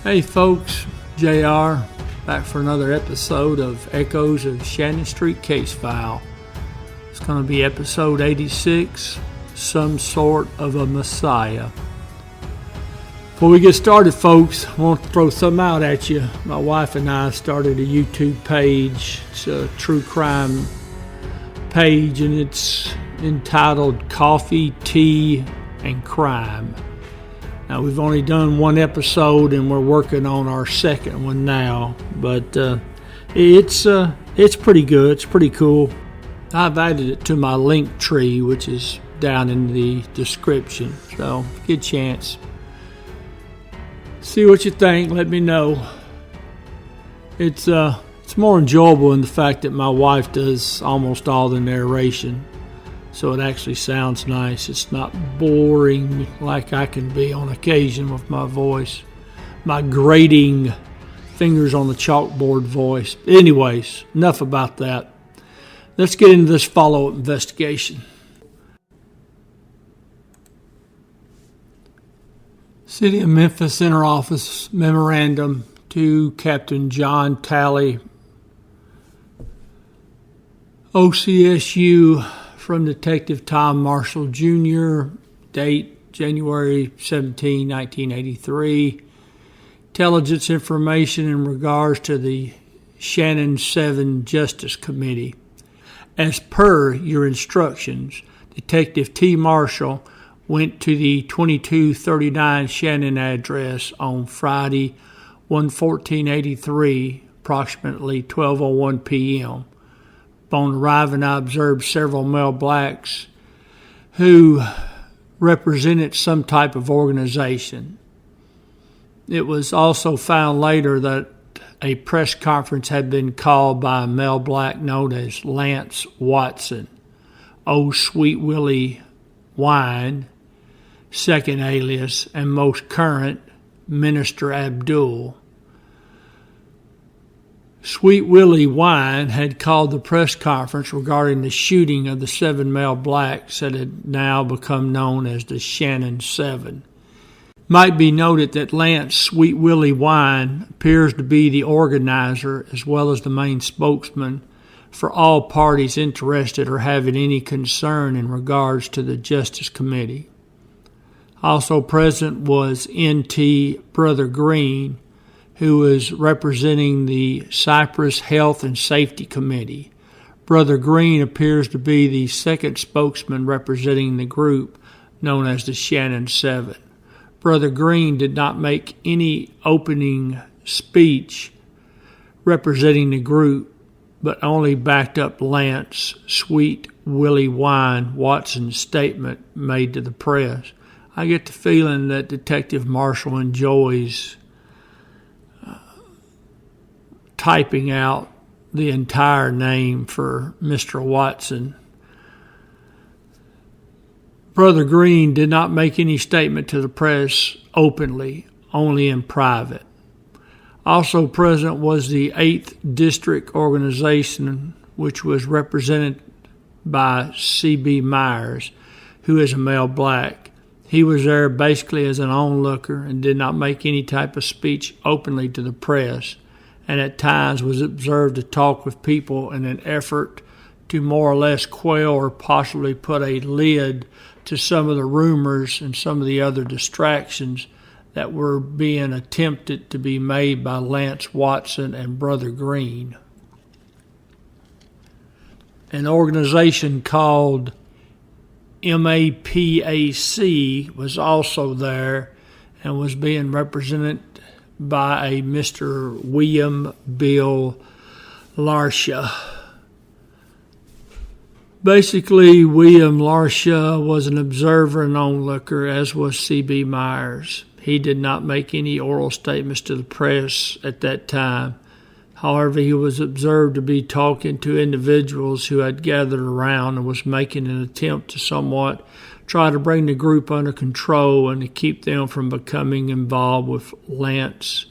Hey folks, JR, back for another episode of Echoes of Shannon Street Case File. It's going to be episode 86, Some Sort of a Messiah. Before we get started, folks, I want to throw something out at you. My wife and I started a YouTube page. It's a true crime page, and it's entitled Coffee, Tea, and Crime. Now, we've only done one episode, and we're working on our second one now, but it's pretty good. It's pretty cool. I've added it to my link tree, which is down in the description, so good chance. See what you think. Let me know. It's more enjoyable in the fact that my wife does almost all the narration. So it actually sounds nice. It's not boring like I can be on occasion with my voice. My grating fingers on the chalkboard voice. Anyways, enough about that. Let's get into this follow-up investigation. City of Memphis Interoffice Memorandum to Captain John Talley, OCSU, from Detective Tom Marshall Jr., date January 17, 1983. Intelligence information in regards to the Shannon 7 Justice Committee. As per your instructions, Detective T. Marshall went to the 2239 Shannon address on Friday, 1/14/83, approximately 12:01 p.m. Upon arriving, I observed several male blacks who represented some type of organization. It was also found later that a press conference had been called by a male black known as Lance Watson, O. Sweet Willie Wine, second alias, and most current, Minister Abdul. Sweet Willie Wine had called the press conference regarding the shooting of the 7 male blacks that had now become known as the Shannon 7. Might be noted that Lance Sweet Willie Wine appears to be the organizer as well as the main spokesman for all parties interested or having any concern in regards to the Justice Committee. Also present was N.T. Brother Green, who is representing the Cypress Health and Safety Committee. Brother Green appears to be the second spokesman representing the group known as the Shannon 7. Brother Green did not make any opening speech representing the group, but only backed up Lance Sweet Willie Wine Watson's statement made to the press. I get the feeling that Detective Marshall enjoys typing out the entire name for Mr. Watson. Brother Green did not make any statement to the press openly, only in private. Also present was the 8th District Organization, which was represented by C.B. Myers, who is a male black. He was there basically as an onlooker and did not make any type of speech openly to the press, and at times was observed to talk with people in an effort to more or less quell or possibly put a lid to some of the rumors and some of the other distractions that were being attempted to be made by Lance Watson and Brother Green. An organization called MAPAC was also there and was being represented by a Mr. William Bill Larsha. Basically, William Larsha was an observer and onlooker, as was C.B. Myers. He did not make any oral statements to the press at that time. However, he was observed to be talking to individuals who had gathered around and was making an attempt to somewhat try to bring the group under control and to keep them from becoming involved with Lance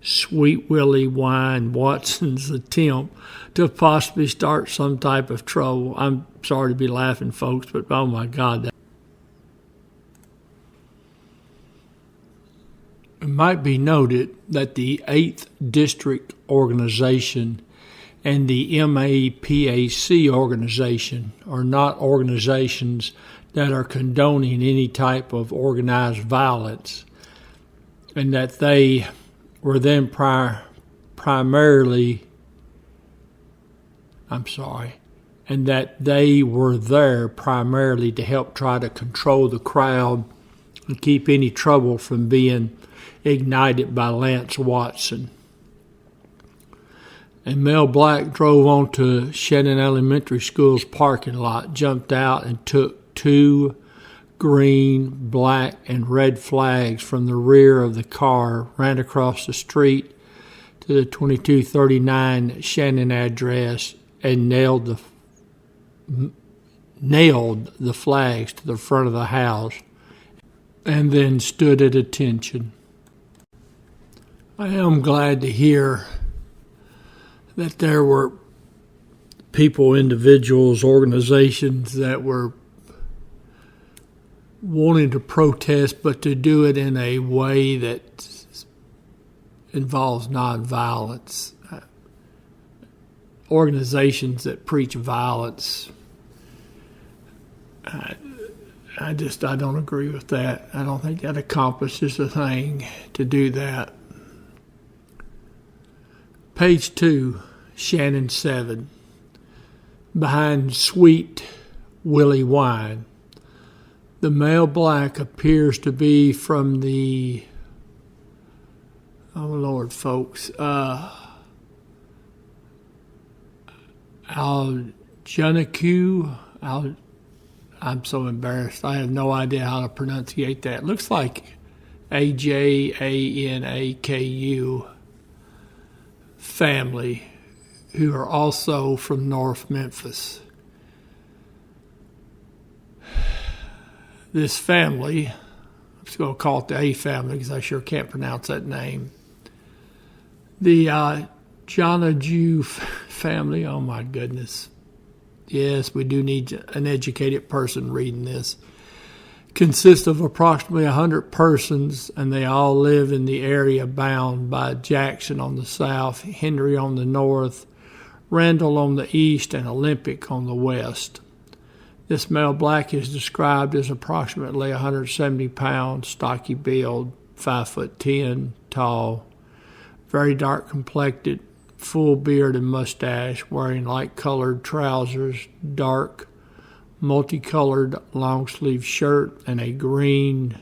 Sweet Willie Wine Watson's attempt to possibly start some type of trouble. I'm sorry to be laughing, folks, but oh my God, might be noted that the 8th District Organization and the MAPAC organization are not organizations that are condoning any type of organized violence, and that they were then and that they were there primarily to help try to control the crowd and keep any trouble from being ignited by Lance Watson. And Mel Black drove onto Shannon Elementary School's parking lot, jumped out, and took 2 green, black, and red flags from the rear of the car, ran across the street to the 2239 Shannon address, and nailed the flags to the front of the house, and then stood at attention. I am glad to hear that there were people, individuals, organizations that were wanting to protest, but to do it in a way that involves nonviolence. Organizations that preach violence, I don't agree with that. I don't think that accomplishes a thing to do that. Page 2, Shannon 7. Behind Sweet Willie Wine, the male black appears to be from the, oh Lord, folks, Aljanaku. I'm so embarrassed. I have no idea how to pronunciate that. Looks like Ajanaku family, who are also from North Memphis. This family, I'm just going to call it the A family because I sure can't pronounce that name. The Janaju family, oh my goodness. Yes, we do need an educated person reading this. Consists of approximately 100 persons, and they all live in the area bound by Jackson on the south, Henry on the north, Randall on the east, and Olympic on the west. This male black is described as approximately 170 pounds, stocky build, 5'10", tall, very dark complected, full beard and mustache, wearing light-colored trousers, dark, multicolored long-sleeve shirt, and a green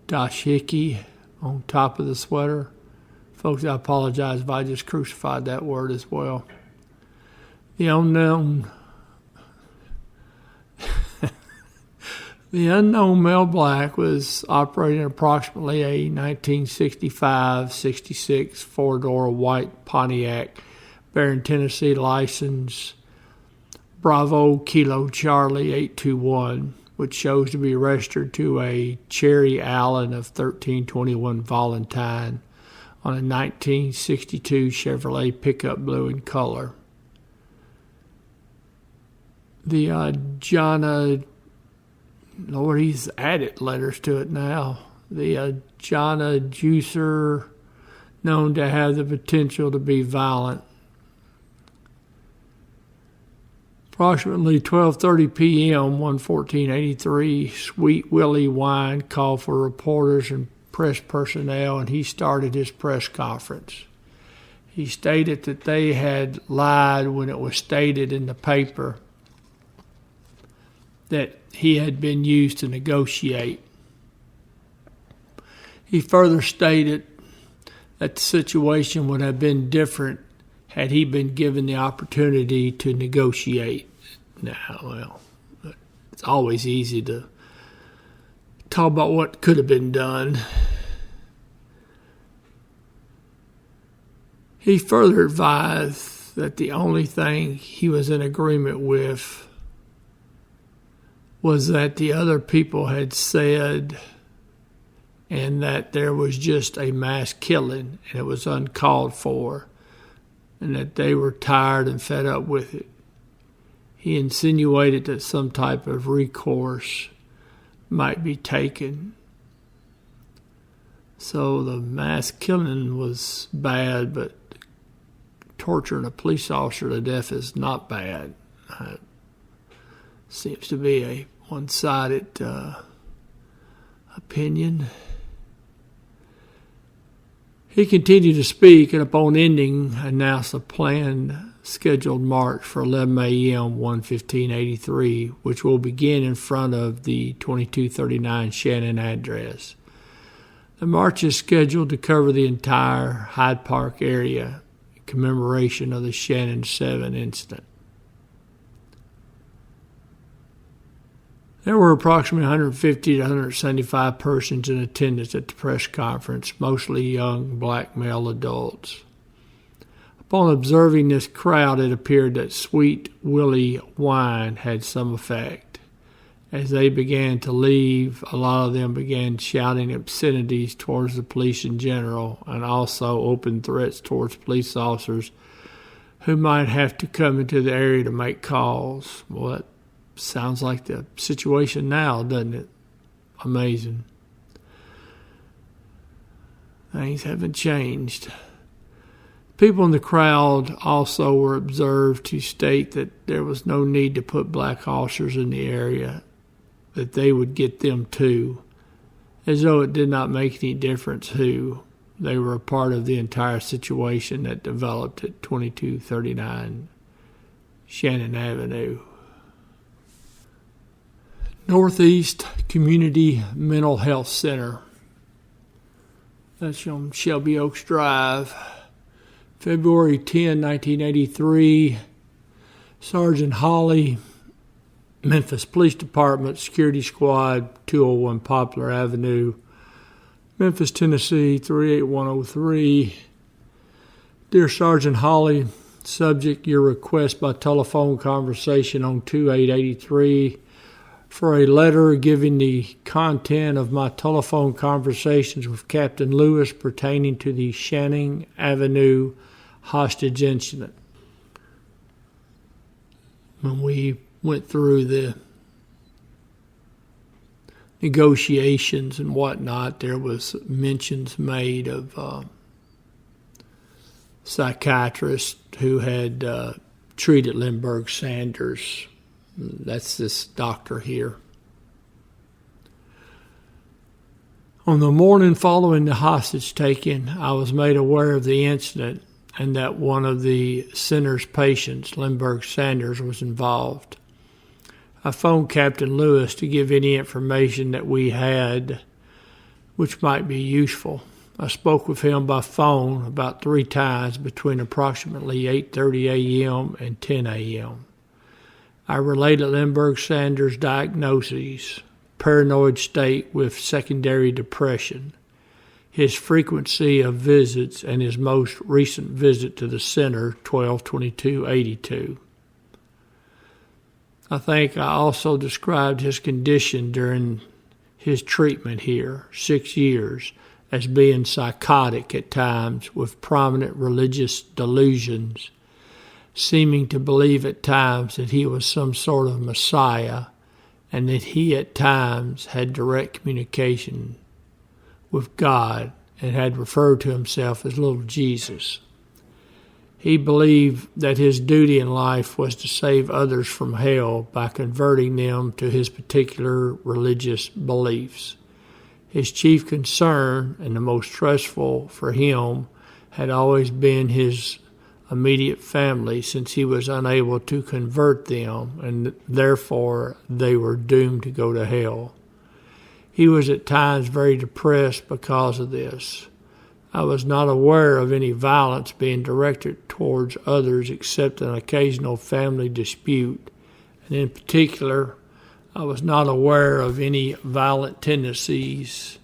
dashiki on top of the sweater. Folks, I apologize if I just crucified that word as well. The unknown male black was operating approximately a 1965-66 four-door white Pontiac bearing Tennessee license Bravo Kilo Charlie 821, which shows to be registered to a Cherry Allen of 1321 Valentine on a 1962 Chevrolet pickup, blue in color. The Lord, he's added letters to it now. The Jana Juicer, known to have the potential to be violent. Approximately 12:30 p.m., 1/14/83, Sweet Willie Wine called for reporters and press personnel, and he started his press conference. He stated that they had lied when it was stated in the paper that he had been used to negotiate. He further stated that the situation would have been different had he been given the opportunity to negotiate. Now, well, it's always easy to talk about what could have been done. He further advised that the only thing he was in agreement with was that the other people had said, and that there was just a mass killing and it was uncalled for, and that they were tired and fed up with it. He insinuated that some type of recourse might be taken. So the mass killing was bad, but torturing a police officer to death is not bad. Seems to be a one-sided opinion. He continued to speak, and upon ending, announced a planned scheduled march for 11 a.m. 1/15/83, which will begin in front of the 2239 Shannon address. The march is scheduled to cover the entire Hyde Park area in commemoration of the Shannon 7 incident. There were approximately 150 to 175 persons in attendance at the press conference, mostly young black male adults. Upon observing this crowd, it appeared that Sweet Willie wine had some effect. As they began to leave, a lot of them began shouting obscenities towards the police in general, and also open threats towards police officers who might have to come into the area to make calls. Well, that sounds like the situation now, doesn't it? Amazing. Things haven't changed. People in the crowd also were observed to state that there was no need to put black officers in the area, that they would get them too, as though it did not make any difference who. They were a part of the entire situation that developed at 2239 Shannon Avenue. Northeast Community Mental Health Center. That's on Shelby Oaks Drive. February 10, 1983, Sergeant Holly, Memphis Police Department, Security Squad, 201 Poplar Avenue, Memphis, Tennessee, 38103. Dear Sergeant Holly, subject your request by telephone conversation on 2883 for a letter giving the content of my telephone conversations with Captain Lewis pertaining to the Shannon Avenue hostage incident. When we went through the negotiations and whatnot, there was mentions made of psychiatrists who had treated Lindbergh Sanders. That's this doctor here. On the morning following the hostage taking, I was made aware of the incident and that one of the center's patients, Lindbergh Sanders, was involved. I phoned Captain Lewis to give any information that we had which might be useful. I spoke with him by phone about 3 times between approximately 8:30 a.m. and 10 a.m. I related Lindbergh Sanders' diagnoses, paranoid state with secondary depression, his frequency of visits, and his most recent visit to the center, 12/22/82. I think I also described his condition during his treatment here, 6 years, as being psychotic at times with prominent religious delusions, seeming to believe at times that he was some sort of Messiah and that he at times had direct communication with God and had referred to himself as little Jesus. He believed that his duty in life was to save others from hell by converting them to his particular religious beliefs. His chief concern, and the most stressful for him, had always been his immediate family, since he was unable to convert them, and therefore they were doomed to go to hell. He was at times very depressed because of this. I was not aware of any violence being directed towards others except an occasional family dispute, and in particular, I was not aware of any violent tendencies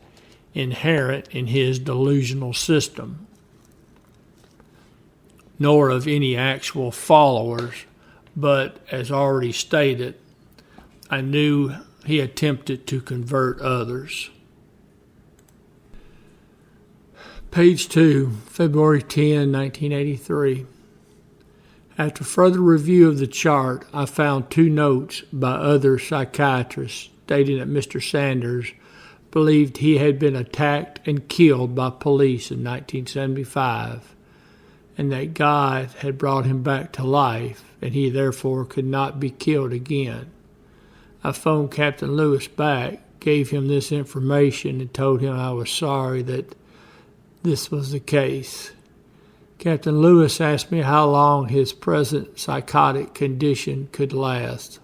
inherent in his delusional system, nor of any actual followers, but, as already stated, I knew he attempted to convert others. Page 2, February 10, 1983. After further review of the chart, I found 2 notes by other psychiatrists stating that Mr. Sanders believed he had been attacked and killed by police in 1975, and that God had brought him back to life, and he therefore could not be killed again. I phoned Captain Lewis back, gave him this information, and told him I was sorry that this was the case. Captain Lewis asked me how long his present psychotic condition could last.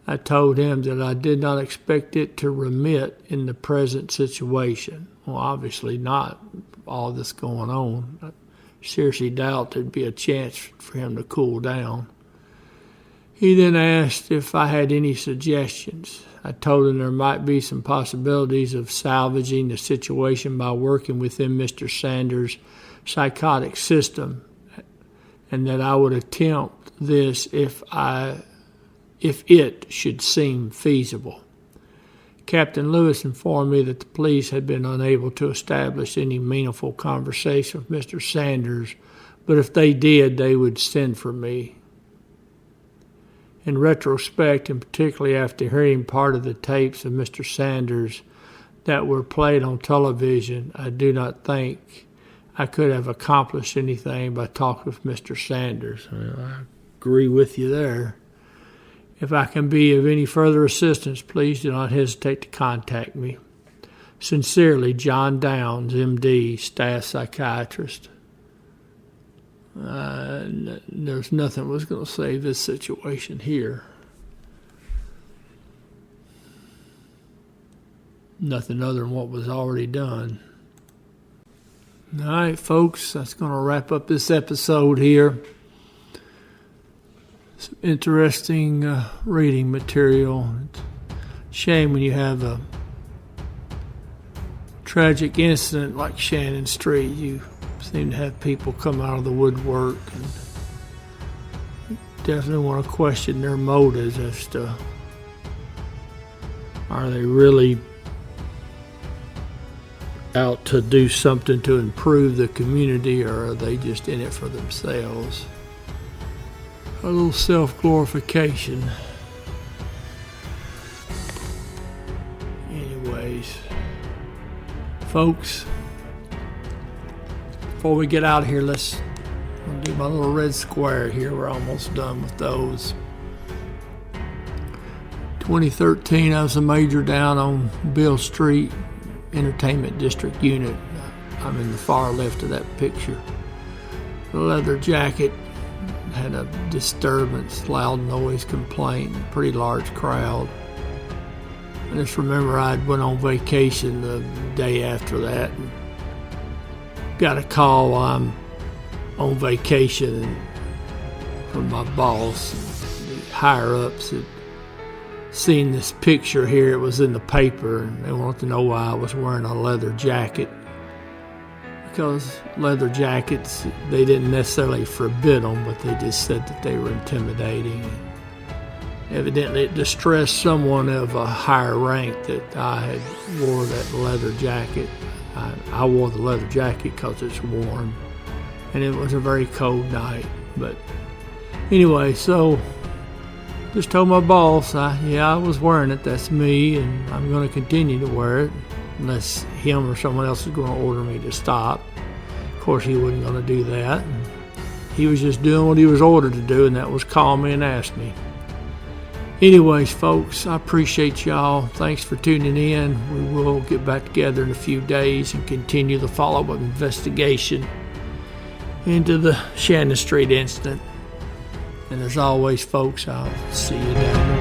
I told him that I did not expect it to remit in the present situation. Well, obviously not, all this going on. I seriously doubt there'd be a chance for him to cool down. He then asked if I had any suggestions. I told him there might be some possibilities of salvaging the situation by working within Mr. Sanders' psychotic system, and that I would attempt this if it should seem feasible. Captain Lewis informed me that the police had been unable to establish any meaningful conversation with Mr. Sanders, but if they did, they would send for me. In retrospect, and particularly after hearing part of the tapes of Mr. Sanders that were played on television, I do not think I could have accomplished anything by talking with Mr. Sanders. I agree with you there. If I can be of any further assistance, please do not hesitate to contact me. Sincerely, John Downs, M.D., Staff Psychiatrist. There's nothing was going to save this situation here. Nothing other than what was already done. All right, folks, that's going to wrap up this episode here. Some interesting reading material. It's a shame when you have a tragic incident like Shannon Street, you seem to have people come out of the woodwork, and definitely want to question their motives as to, are they really out to do something to improve the community, or are they just in it for themselves? A little self-glorification. Anyways, folks, before we get out of here, I'll do my little red square here. We're almost done with those. 2013, I was a major down on Bill Street, Entertainment District Unit. I'm in the far left of that picture. The leather jacket had a disturbance, loud noise complaint, pretty large crowd. I just remember I went on vacation the day after that and got a call while I'm on vacation from my boss. The higher-ups had seen this picture here. It was in the paper, and they wanted to know why I was wearing a leather jacket. Because leather jackets, they didn't necessarily forbid them, but they just said that they were intimidating. Evidently, it distressed someone of a higher rank that I had wore that leather jacket. I wore the leather jacket because it's warm, and it was a very cold night. But anyway, so just told my boss, I was wearing it, that's me, and I'm going to continue to wear it unless him or someone else is going to order me to stop. Of course, he wasn't going to do that. He was just doing what he was ordered to do, and that was call me and ask me. Anyways, folks, I appreciate y'all. Thanks for tuning in. We will get back together in a few days and continue the follow-up investigation into the Shannon Street incident. And as always, folks, I'll see you down there.